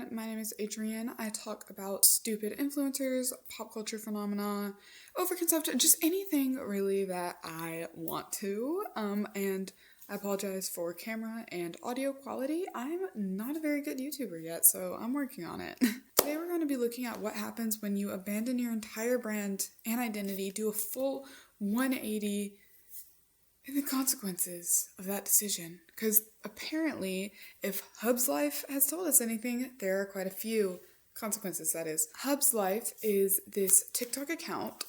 everyone, my name is Adrienne. I talk about stupid influencers, pop culture phenomena, overconsumption, just anything really that I want to. And I apologize for camera and audio quality. I'm not a very good YouTuber yet, so I'm working on it. Today we're going to be looking at what happens when you abandon your entire brand and identity, do a full 180, and the consequences of that decision. Because apparently, if Hubs.life has told us anything, there are quite a few consequences, that is. Hubs.life is this TikTok account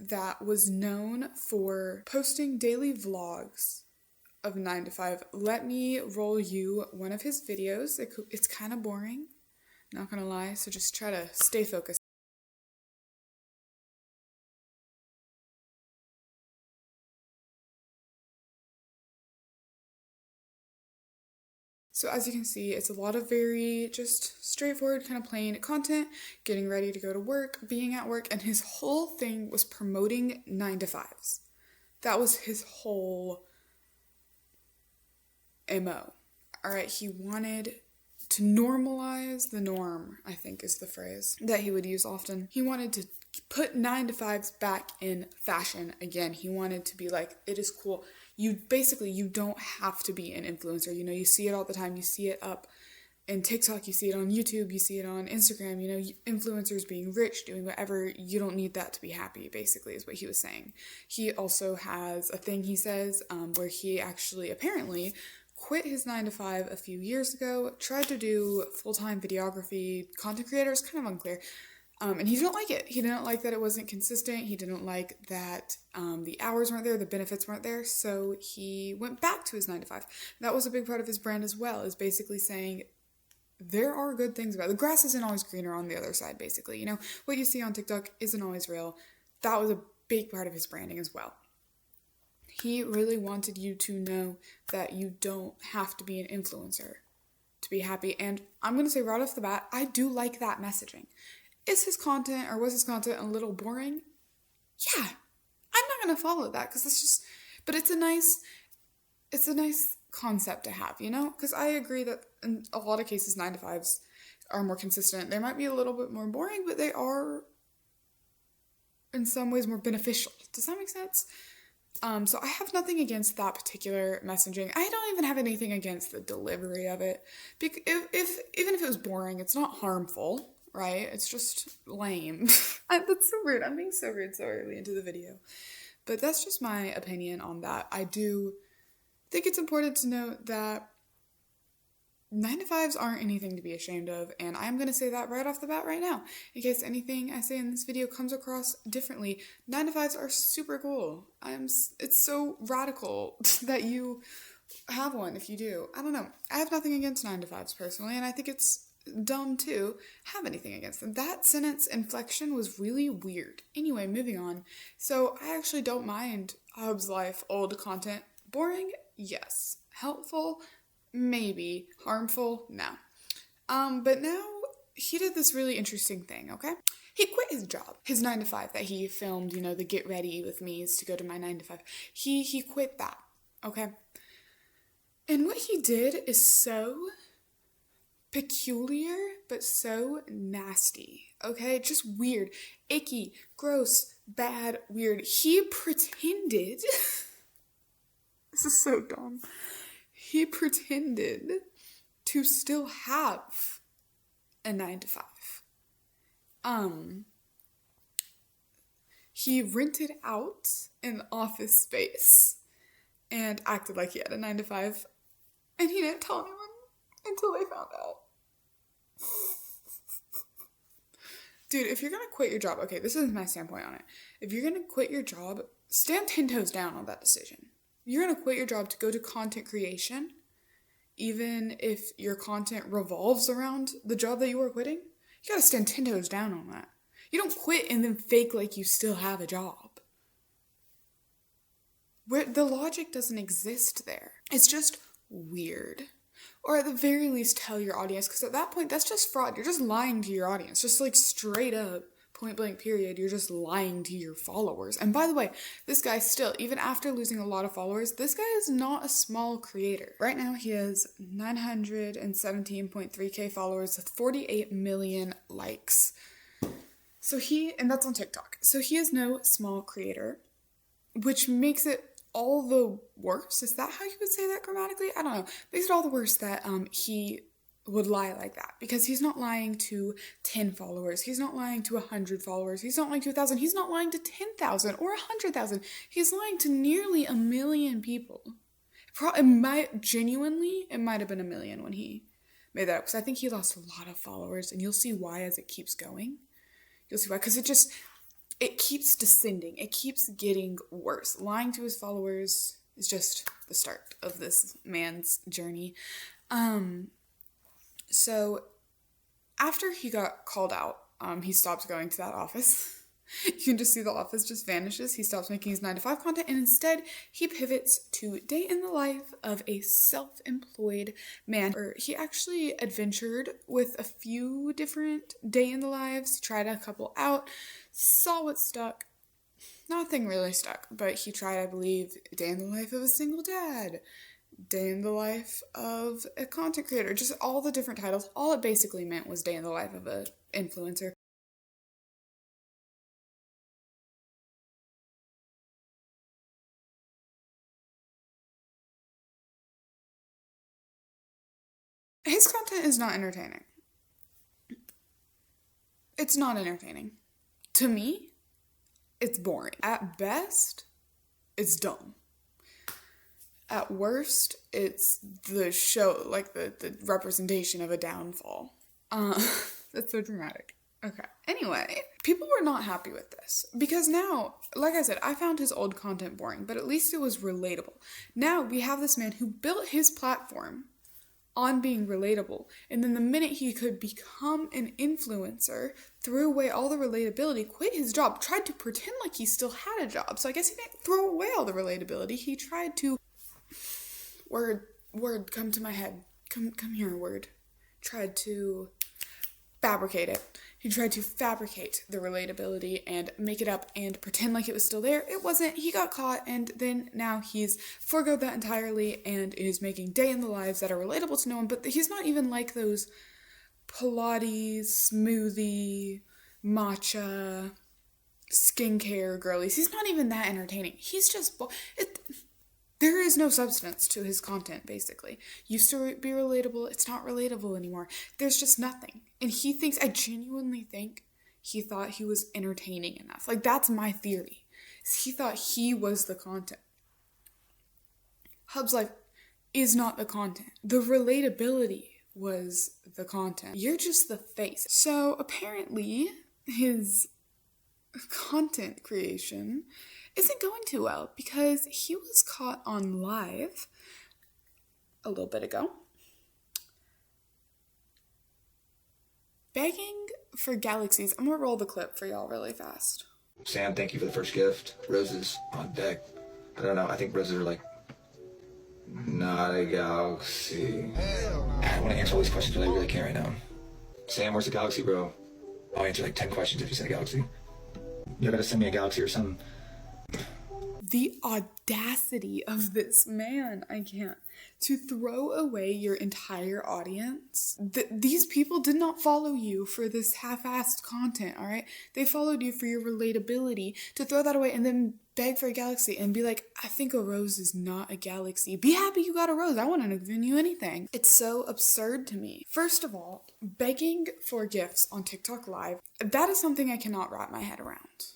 that was known for posting daily vlogs of 9 to 5. Let me roll you one of his videos. It's kind of boring, not gonna lie, so just try to stay focused. So as you can see, it's a lot of very just straightforward, kind of plain content, getting ready to go to work, being at work, and his whole thing was promoting 9 to 5s. That was his whole MO. Alright, he wanted to normalize the norm, I think is the phrase that he would use often. He wanted to put 9 to 5s back in fashion again. He wanted to be like, it is cool. You don't have to be an influencer. You know, you see it all the time. You see it up in TikTok, you see it on YouTube, you see it on Instagram, you know, influencers being rich, doing whatever. You don't need that to be happy, basically, is what he was saying. He also has a thing he says where he actually apparently quit his 9 to 5 a few years ago, tried to do full-time videography, content creators, kind of unclear. And he didn't like it. He didn't like that it wasn't consistent. He didn't like that the hours weren't there, the benefits weren't there. So he went back to his 9 to 5. That was a big part of his brand as well, is basically saying there are good things about it. The grass isn't always greener on the other side, basically. You know, what you see on TikTok isn't always real. That was a big part of his branding as well. He really wanted you to know that you don't have to be an influencer to be happy. And I'm going to say right off the bat, I do like that messaging. Is his content, or was his content, a little boring? Yeah, I'm not going to follow that because it's just, but it's a nice concept to have, you know? Because I agree that in a lot of cases 9 to 5s are more consistent. They might be a little bit more boring, but they are in some ways more beneficial. Does that make sense? So I have nothing against that particular messaging. I don't even have anything against the delivery of it. Because even if it was boring, it's not harmful. Right? It's just lame. That's so rude. I'm being so rude so early into the video. But that's just my opinion on that. I do think it's important to note that 9 to 5s aren't anything to be ashamed of, and I'm going to say that right off the bat right now. In case anything I say in this video comes across differently, 9 to 5s are super cool. It's so radical that you have one if you do. I don't know. I have nothing against 9 to 5s personally, and I think it's dumb to have anything against them. That sentence inflection was really weird. Anyway, moving on. So I actually don't mind Hubs.life old content. Boring? Yes. Helpful? Maybe. Harmful? No. But now he did this really interesting thing, okay? He quit his job, his 9 to 5 that he filmed, you know, the get ready with me's to go to my 9 to 5. He quit that, okay? And what he did is so peculiar, but so nasty, okay? Just weird, icky, gross, bad, weird. He pretended, this is so dumb, he pretended to still have a 9 to 5. He rented out an office space and acted like he had a 9 to 5, and he didn't tell anyone until they found out. Dude, if you're gonna quit your job, okay, this is my standpoint on it. If you're gonna quit your job, stand 10 toes down on that decision. You're gonna quit your job to go to content creation, even if your content revolves around the job that you are quitting, you gotta stand 10 toes down on that. You don't quit and then fake like you still have a job. Where the logic doesn't exist there. It's just weird. Or at the very least tell your audience, because at that point that's just fraud. You're just lying to your audience, just like straight up point blank period, you're just lying to your followers. And by the way, this guy still, even after losing a lot of followers, this guy is not a small creator. Right now he has 917.3k followers with 48 million likes. So and that's on TikTok. So he is no small creator, which makes it all the worse. Is that how you would say that grammatically? I don't know. Makes it all the worse that he would lie like that, because he's not lying to 10 followers, he's not lying to 100 followers, he's not lying to 1,000, he's not lying to 10,000 or 100,000, he's lying to nearly 1 million people. It might have been 1 million when he made that up, because I think he lost a lot of followers, and you'll see why as it keeps going. You'll see why, because it keeps descending, it keeps getting worse. Lying to his followers is just the start of this man's journey. So after he got called out, he stopped going to that office. You can just see the office just vanishes. He stops making his 9-to-5 content, and instead he pivots to day in the life of a self-employed man. He actually adventured with a few different day in the lives. He tried a couple out, saw what stuck. Nothing really stuck, but he tried, I believe, day in the life of a single dad, day in the life of a content creator, just all the different titles. All it basically meant was day in the life of an influencer. His content is not entertaining. It's not entertaining. To me, it's boring. At best, it's dumb. At worst, it's the show, like the representation of a downfall. That's so dramatic. Okay. Anyway, people were not happy with this, because now, like I said, I found his old content boring, but at least it was relatable. Now we have this man who built his platform on being relatable, and then the minute he could become an influencer, threw away all the relatability, quit his job, tried to pretend like he still had a job. So I guess he didn't throw away all the relatability. He tried to word come to my head. Come here, word. Tried to fabricate it. He tried to fabricate the relatability and make it up and pretend like it was still there. It wasn't. He got caught, and then now he's forgoed that entirely and is making day in the lives that are relatable to no one. But he's not even like those Pilates, smoothie, matcha, skincare girlies. He's not even that entertaining. He's just... There is no substance to his content, basically. Used to be relatable, it's not relatable anymore. There's just nothing. And I genuinely think he thought he was entertaining enough. Like, that's my theory. He thought he was the content. Hubs.life is not the content. The relatability was the content. You're just the face. So, apparently, his content creation isn't going too well, because he was caught on live a little bit ago begging for galaxies. I'm gonna roll the clip for y'all really fast. Sam, thank you for the first gift. Roses on deck. I don't know, I think roses are like not a galaxy. I want to answer all these questions, but I really can't right now. Sam, where's the galaxy, bro? I'll answer like 10 questions if you said a galaxy. You gotta send me a galaxy or something. The audacity of this man, I can't. To throw away your entire audience. These people did not follow you for this half-assed content, all right? They followed you for your relatability. To throw that away and then beg for a galaxy and be like, I think a rose is not a galaxy. Be happy you got a rose. I wouldn't have given you anything. It's so absurd to me. First of all, begging for gifts on TikTok Live, that is something I cannot wrap my head around.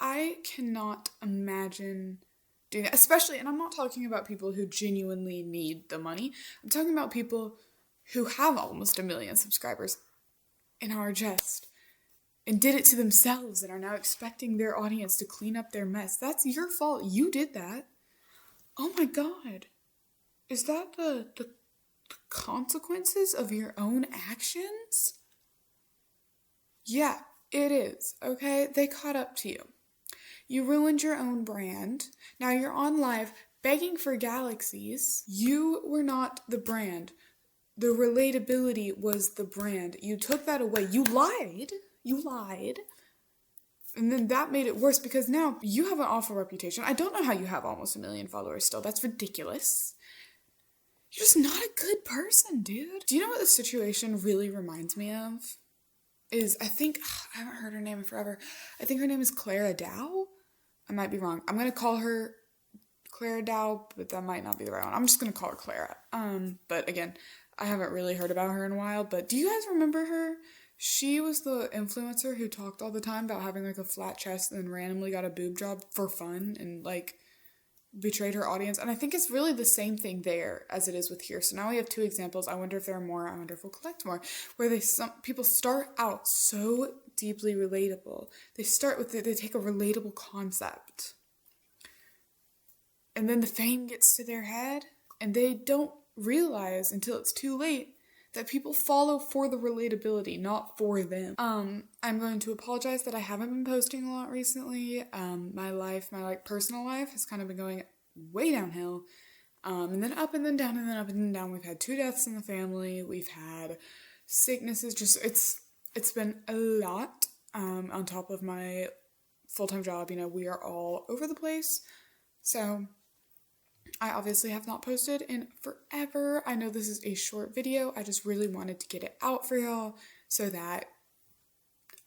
I cannot imagine doing that, especially, and I'm not talking about people who genuinely need the money. I'm talking about people who have almost 1 million subscribers and are just, and did it to themselves and are now expecting their audience to clean up their mess. That's your fault. You did that. Oh my God. Is that the consequences of your own actions? Yeah, it is, okay? They caught up to you. You ruined your own brand. Now you're on live begging for galaxies. You were not the brand. The relatability was the brand. You took that away. You lied. And then that made it worse because now you have an awful reputation. I don't know how you have almost 1 million followers still. That's ridiculous. You're just not a good person, dude. Do you know what this situation really reminds me of? I haven't heard her name in forever. I think her name is Clara Dow. I might be wrong. I'm going to call her Clara Dow, but that might not be the right one. I'm just going to call her Clara. But again, I haven't really heard about her in a while. But do you guys remember her? She was the influencer who talked all the time about having like a flat chest and then randomly got a boob job for fun and like betrayed her audience. And I think it's really the same thing there as it is with here. So now we have 2 examples. I wonder if there are more. I wonder if we'll collect more. Where some people start out so deeply relatable. They take a relatable concept. And then the fame gets to their head and they don't realize until it's too late that people follow for the relatability, not for them. I'm going to apologize that I haven't been posting a lot recently. My personal life has kind of been going way downhill. And then up and then down and then up and then down. We've had 2 deaths in the family. We've had sicknesses. It's been a lot. On top of my full-time job, we are all over the place. So I obviously have not posted in forever. I know this is a short video. I just really wanted to get it out for y'all so that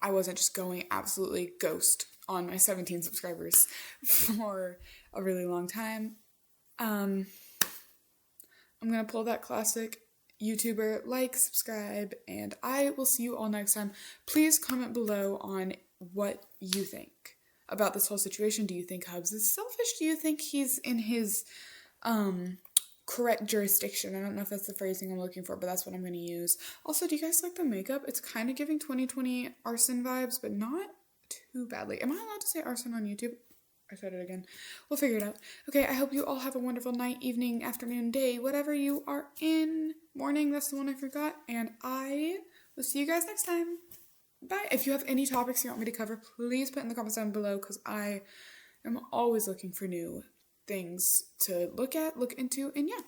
I wasn't just going absolutely ghost on my 17 subscribers for a really long time. I'm going to pull that classic YouTuber, like, subscribe, and I will see you all next time. Please comment below on what you think about this whole situation. Do you think Hubs is selfish? Do you think he's in his correct jurisdiction? I don't know if that's the phrasing I'm looking for, but that's what I'm going to use. Also, do you guys like the makeup? It's kind of giving 2020 arson vibes, but not too badly. Am I allowed to say arson on YouTube? I said it again. We'll figure it out. Okay, I hope you all have a wonderful night, evening, afternoon, day, whatever you are in. Morning, that's the one I forgot. And I will see you guys next time. Bye. If you have any topics you want me to cover, please put in the comments down below because I am always looking for new things to look into, and yeah.